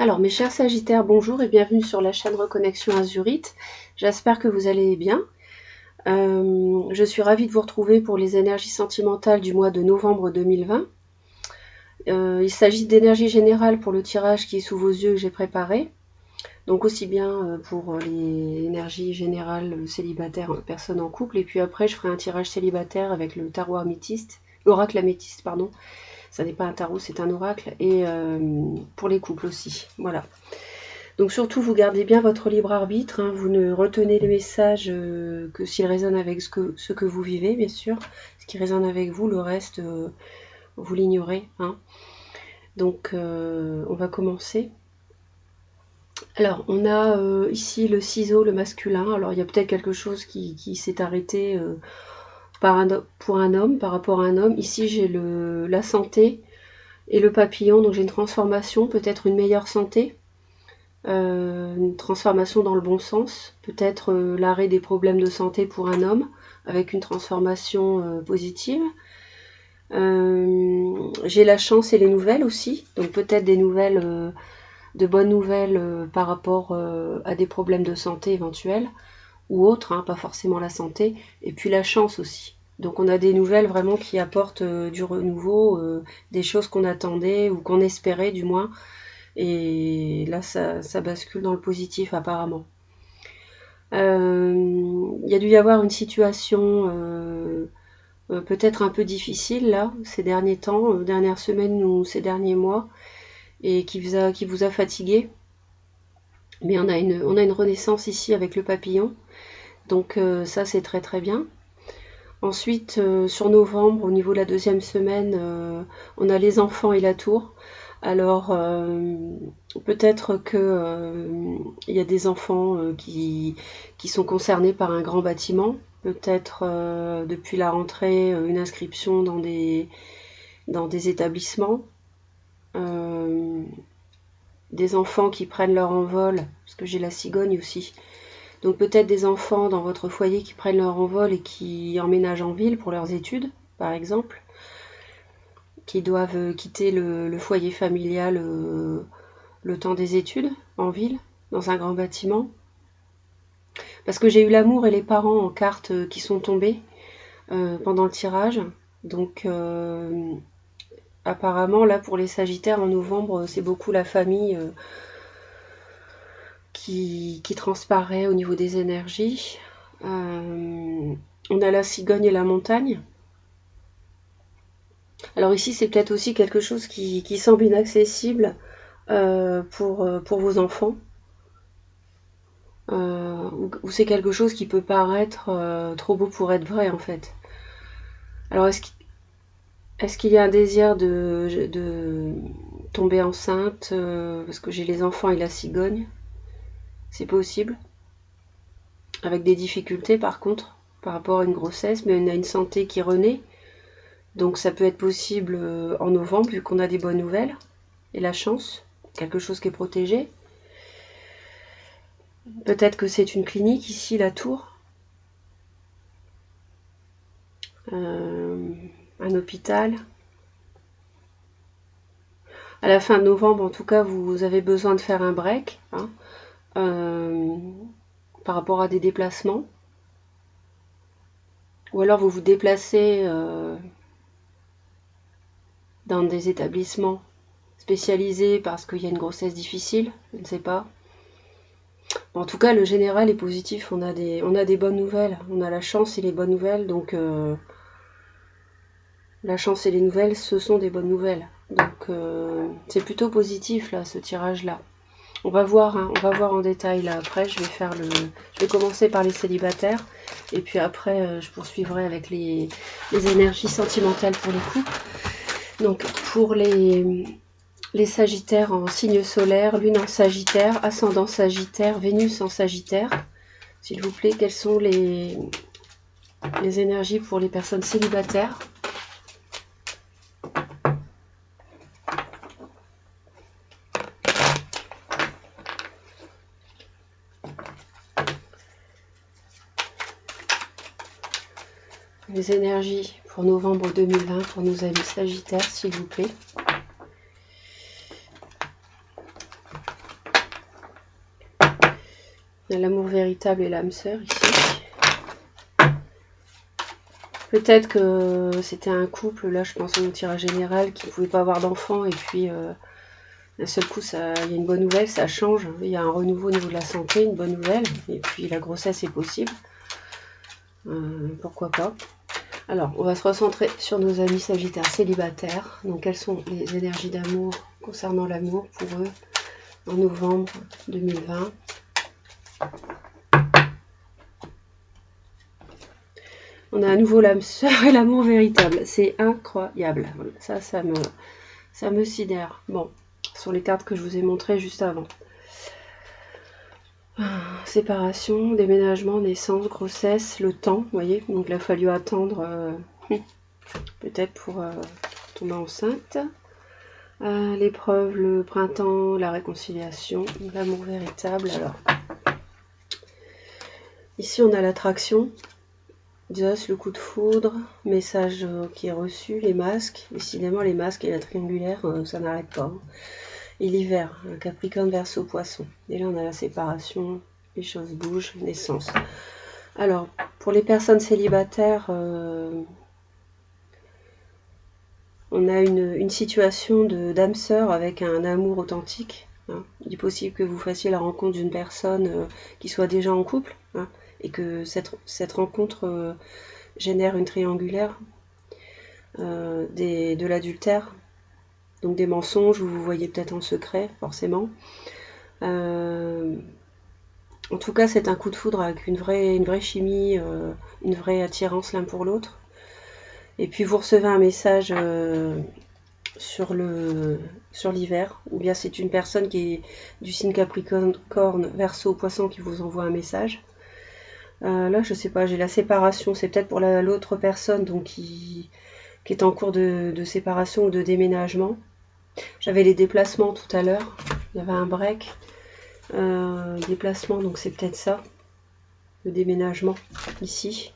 Alors mes chers Sagittaires, bonjour et bienvenue sur la chaîne Reconnexion Azurite. J'espère que vous allez bien. Je suis ravie de vous retrouver pour les énergies sentimentales du mois de novembre 2020. Il s'agit d'énergie générale pour le tirage qui est sous vos yeux que j'ai préparé. Donc aussi bien pour les énergies générales célibataires, personnes en couple. Et puis après je ferai un tirage célibataire avec le tarot améthyste, l'oracle améthyste, pardon. Ça n'est pas un tarot, c'est un oracle. Et pour les couples aussi. Voilà. Donc surtout, vous gardez bien votre libre arbitre. Hein, vous ne retenez les messages que s'ils résonnent avec ce que vous vivez, bien sûr. Ce qui résonne avec vous, le reste, vous l'ignorez. Hein. Donc on va commencer. Alors, on a ici le ciseau, le masculin. Alors, il y a peut-être quelque chose qui s'est arrêté pour un homme, par rapport à un homme. Ici, j'ai la santé et le papillon. Donc, j'ai une transformation, peut-être une meilleure santé. Une transformation dans le bon sens. Peut-être l'arrêt des problèmes de santé pour un homme, avec une transformation positive. J'ai la chance et les nouvelles aussi. Donc, peut-être des nouvelles... de bonnes nouvelles par rapport à des problèmes de santé éventuels ou autres, hein, pas forcément la santé, et puis la chance aussi. Donc on a des nouvelles vraiment qui apportent du renouveau, des choses qu'on attendait ou qu'on espérait du moins, et là ça bascule dans le positif apparemment. Il y a dû y avoir une situation peut-être un peu difficile là, ces derniers temps, dernières semaines ou ces derniers mois, et qui vous a fatigué. Mais on a une renaissance ici avec le papillon. Donc ça c'est très très bien. Ensuite, sur novembre, au niveau de la deuxième semaine, on a les enfants et la tour. Alors peut-être que il y a des enfants qui sont concernés par un grand bâtiment. Peut-être depuis la rentrée, une inscription dans des établissements. Des enfants qui prennent leur envol, parce que j'ai la cigogne aussi. Donc peut-être des enfants dans votre foyer qui prennent leur envol et qui emménagent en ville pour leurs études, par exemple, qui doivent quitter le foyer familial le temps des études en ville, dans un grand bâtiment. Parce que j'ai eu l'amour et les parents en cartes qui sont tombés pendant le tirage. Donc apparemment là pour les Sagittaires en novembre, c'est beaucoup la famille qui transparaît au niveau des énergies. On a la cigogne et la montagne. Alors ici, c'est peut-être aussi quelque chose qui semble inaccessible pour vos enfants. Ou c'est quelque chose qui peut paraître trop beau pour être vrai, en fait. Alors, est-ce qu'il y a un désir de tomber enceinte parce que j'ai les enfants et la cigogne? C'est possible. Avec des difficultés, par contre, par rapport à une grossesse, mais on a une santé qui renaît. Donc ça peut être possible en novembre, vu qu'on a des bonnes nouvelles et la chance, quelque chose qui est protégé. Peut-être que c'est une clinique ici, la tour. Un hôpital. À la fin de novembre, en tout cas, vous avez besoin de faire un break hein, par rapport à des déplacements. Ou alors vous vous déplacez dans des établissements spécialisés parce qu'il y a une grossesse difficile, je ne sais pas. En tout cas, le général est positif, on a des bonnes nouvelles, on a la chance et les bonnes nouvelles, donc la chance et les nouvelles, ce sont des bonnes nouvelles. Donc c'est plutôt positif là, ce tirage-là. On va voir, hein, on va voir en détail là après, je vais commencer par les célibataires, et puis après je poursuivrai avec les énergies sentimentales pour les couples. Donc pour les Sagittaires en signe solaire, lune en Sagittaire, ascendant Sagittaire, Vénus en Sagittaire. S'il vous plaît, quelles sont les énergies pour les personnes célibataires? Les énergies pour novembre 2020 pour nos amis Sagittaires, s'il vous plaît. Il y a l'amour véritable et l'âme sœur ici. Peut-être que c'était un couple, là je pense au tirage général, qui ne pouvait pas avoir d'enfant et puis d'un seul coup il y a une bonne nouvelle, ça change, il y a un renouveau au niveau de la santé, une bonne nouvelle, et puis la grossesse est possible, pourquoi pas. Alors on va se recentrer sur nos amis sagittaires célibataires, donc quelles sont les énergies d'amour concernant l'amour pour eux en novembre 2020. On a à nouveau l'âme sœur et l'amour véritable. C'est incroyable. Ça me sidère. Bon, sur les cartes que je vous ai montrées juste avant. Séparation, déménagement, naissance, grossesse, le temps, vous voyez. Donc il a fallu attendre peut-être pour tomber enceinte. L'épreuve, le printemps, la réconciliation, l'amour véritable. Alors, ici on a l'attraction. Dios, le coup de foudre, message qui est reçu, les masques, décidément les masques et la triangulaire, ça n'arrête pas. Et l'hiver, Capricorne, Verseau, Poisson. Et là on a la séparation, les choses bougent, naissance. Alors, pour les personnes célibataires, on a une situation d'âme sœur avec un amour authentique. Hein. Il est possible que vous fassiez la rencontre d'une personne qui soit déjà en couple, hein, et que cette rencontre génère une triangulaire, de l'adultère, donc des mensonges, où vous voyez peut-être en secret, forcément. En tout cas, c'est un coup de foudre avec une vraie chimie, une vraie attirance l'un pour l'autre. Et puis vous recevez un message sur l'hiver, ou bien c'est une personne qui est du signe Capricorne, Verseau, Poisson qui vous envoie un message. Là, je sais pas, j'ai la séparation, c'est peut-être pour l'autre personne donc qui est en cours de séparation ou de déménagement. J'avais les déplacements tout à l'heure, il y avait un break. Déplacement, donc c'est peut-être ça, le déménagement, ici.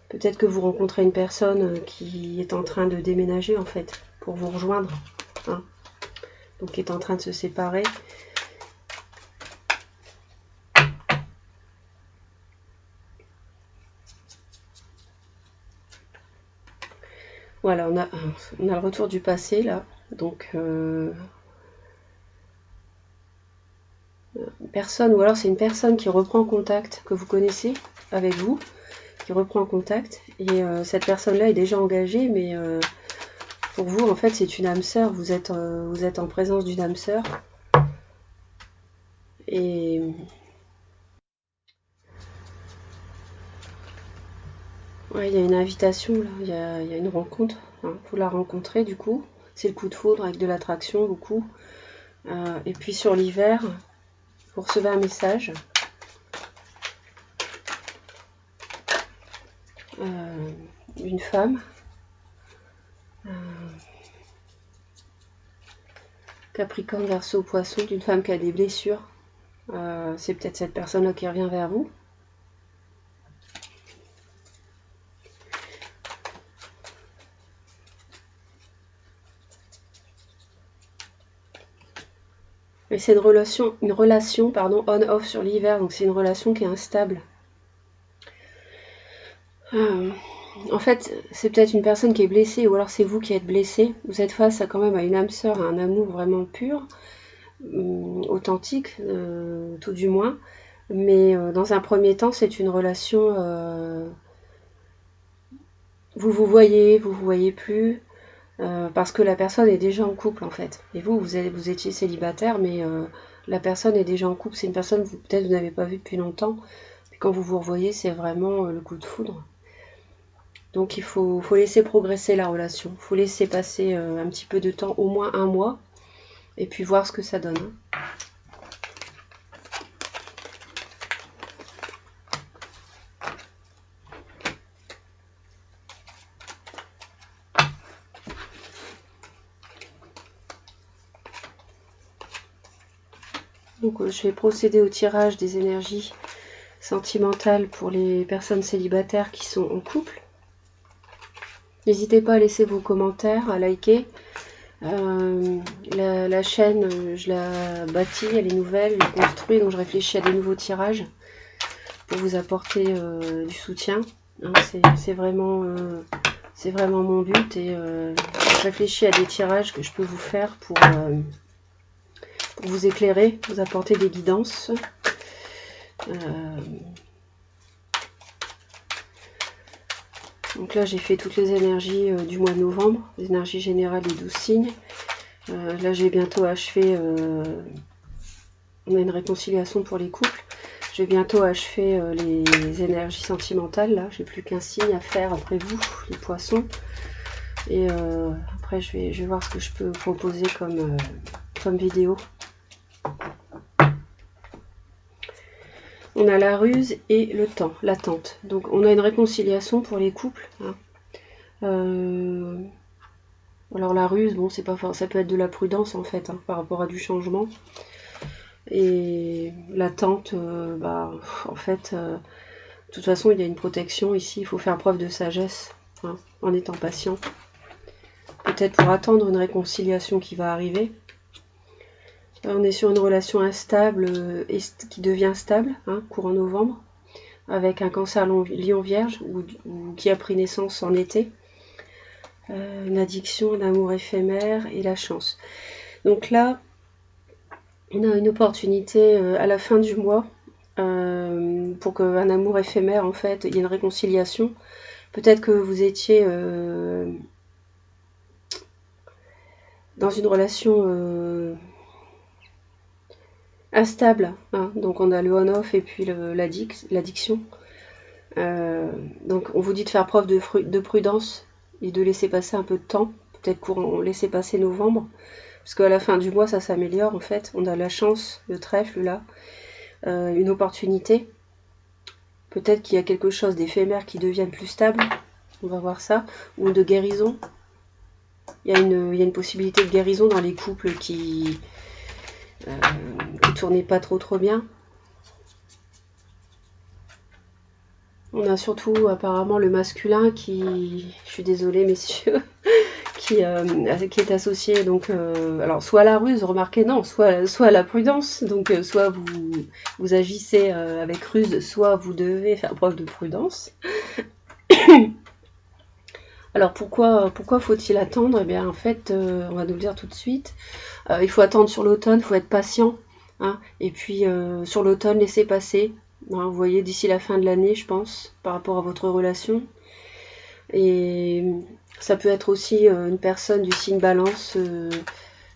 Peut-être que vous rencontrez une personne qui est en train de déménager, en fait, pour vous rejoindre, hein, donc qui est en train de se séparer. Voilà, on a le retour du passé, là, donc personne, ou alors c'est une personne qui reprend contact, que vous connaissez, avec vous, qui reprend contact, et cette personne-là est déjà engagée, mais pour vous, en fait, c'est une âme sœur, vous êtes en présence d'une âme sœur, et ouais, il y a une invitation, là, il y a une rencontre, hein, vous la rencontrez, du coup, c'est le coup de foudre avec de l'attraction, beaucoup, et puis sur l'hiver, vous recevez un message, d'une femme, Capricorne, Verseau, Poisson, d'une femme qui a des blessures. C'est peut-être cette personne-là qui revient vers vous. Et c'est une relation on-off sur l'hiver, donc c'est une relation qui est instable. En fait, c'est peut-être une personne qui est blessée, ou alors c'est vous qui êtes blessé. Vous êtes face quand même à une âme sœur, à un amour vraiment pur, authentique, tout du moins. Mais dans un premier temps, c'est une relation, vous voyez plus, parce que la personne est déjà en couple en fait. Et vous étiez célibataire, mais la personne est déjà en couple. C'est une personne que peut-être vous n'avez pas vue depuis longtemps. Puis quand vous vous revoyez, c'est vraiment le coup de foudre. Donc il faut laisser progresser la relation. Il faut laisser passer un petit peu de temps, au moins un mois, et puis voir ce que ça donne. Donc je vais procéder au tirage des énergies sentimentales pour les personnes célibataires qui sont en couple. N'hésitez pas à laisser vos commentaires, à liker, La chaîne, je la bâtis, elle est nouvelle, elle est construite, donc je réfléchis à des nouveaux tirages pour vous apporter du soutien. Hein, c'est vraiment mon but, et je réfléchis à des tirages que je peux vous faire pour vous éclairer, vous apporter des guidances. Donc là j'ai fait toutes les énergies du mois de novembre, les énergies générales des 12 signes. Là j'ai bientôt achevé, on a une réconciliation pour les couples. Je vais bientôt achever les énergies sentimentales. Là j'ai plus qu'un signe à faire après vous, les poissons. Et après je vais voir ce que je peux proposer comme vidéo. On a la ruse et le temps, l'attente. Donc on a une réconciliation pour les couples. Hein. Alors la ruse, bon, c'est pas, ça peut être de la prudence en fait, hein, par rapport à du changement. Et l'attente, en fait, de toute façon, il y a une protection ici. Il faut faire preuve de sagesse, hein, en étant patient. Peut-être pour attendre une réconciliation qui va arriver. On est sur une relation instable et qui devient stable, hein, courant novembre, avec un cancer lion vierge ou qui a pris naissance en été. Une addiction, un amour éphémère et la chance. Donc là, on a une opportunité à la fin du mois pour qu'un amour éphémère, en fait, il y ait une réconciliation. Peut-être que vous étiez dans une relation instable, hein. Donc on a le on-off et puis l'addiction. Donc on vous dit de faire preuve de prudence et de laisser passer un peu de temps, peut-être qu'on laisser passer novembre, parce qu'à la fin du mois ça s'améliore en fait. On a la chance, le trèfle là, une opportunité. Peut-être qu'il y a quelque chose d'éphémère qui devienne plus stable, on va voir ça, ou de guérison. Il y a une possibilité de guérison dans les couples qui tournaient pas trop bien. On a surtout apparemment le masculin qui, je suis désolée messieurs, qui est associé donc, alors soit à la ruse, remarquez non, soit à la prudence, donc soit vous agissez avec ruse, soit vous devez faire preuve de prudence. Alors pourquoi faut-il attendre? Eh bien en fait, on va nous le dire tout de suite, il faut attendre sur l'automne, il faut être patient, hein, et puis sur l'automne, laissez passer, hein, vous voyez d'ici la fin de l'année je pense, par rapport à votre relation. Et ça peut être aussi une personne du signe balance,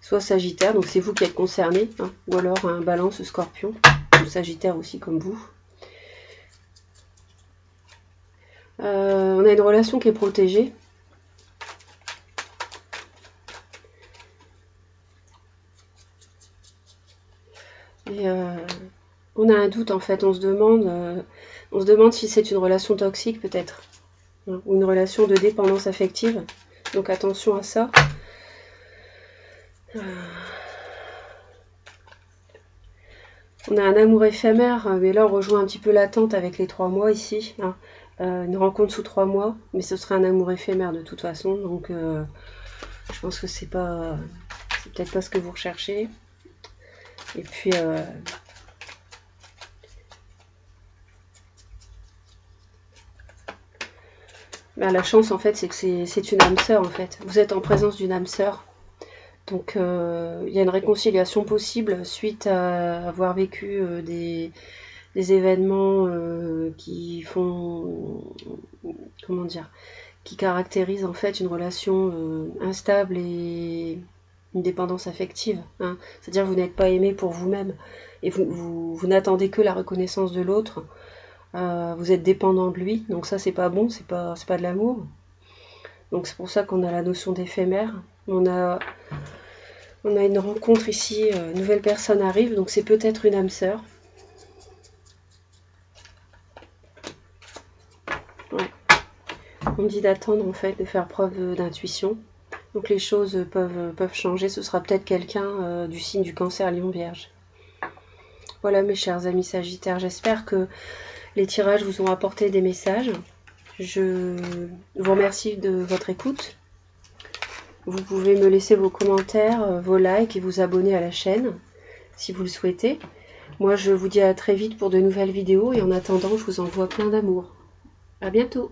soit sagittaire, donc c'est vous qui êtes concerné, hein, ou alors un balance scorpion, ou sagittaire aussi comme vous. On a une relation qui est protégée. Et on a un doute en fait, on se demande si c'est une relation toxique peut-être, hein, ou une relation de dépendance affective. Donc attention à ça. On a un amour éphémère, mais là on rejoint un petit peu l'attente avec les 3 mois ici. Hein. Une rencontre sous 3 mois, mais ce serait un amour éphémère de toute façon. Donc je pense que c'est peut-être pas ce que vous recherchez. Et puis la chance en fait, c'est que c'est une âme sœur en fait. Vous êtes en présence d'une âme sœur. Donc il y a une réconciliation possible suite à avoir vécu des événements qui font, comment dire, qui caractérisent en fait une relation instable et une dépendance affective. Hein. C'est-à-dire que vous n'êtes pas aimé pour vous-même et vous n'attendez que la reconnaissance de l'autre. Vous êtes dépendant de lui, donc ça c'est pas bon, c'est pas de l'amour. Donc c'est pour ça qu'on a la notion d'éphémère. On a une rencontre ici, une nouvelle personne arrive, donc c'est peut-être une âme sœur. Ouais. On dit d'attendre en fait, de faire preuve d'intuition. Donc les choses peuvent changer, ce sera peut-être quelqu'un du signe du cancer lion vierge. Voilà mes chers amis sagittaires, j'espère que les tirages vous ont apporté des messages. Je vous remercie de votre écoute. Vous pouvez me laisser vos commentaires, vos likes et vous abonner à la chaîne si vous le souhaitez. Moi, je vous dis à très vite pour de nouvelles vidéos et en attendant, je vous envoie plein d'amour. À bientôt!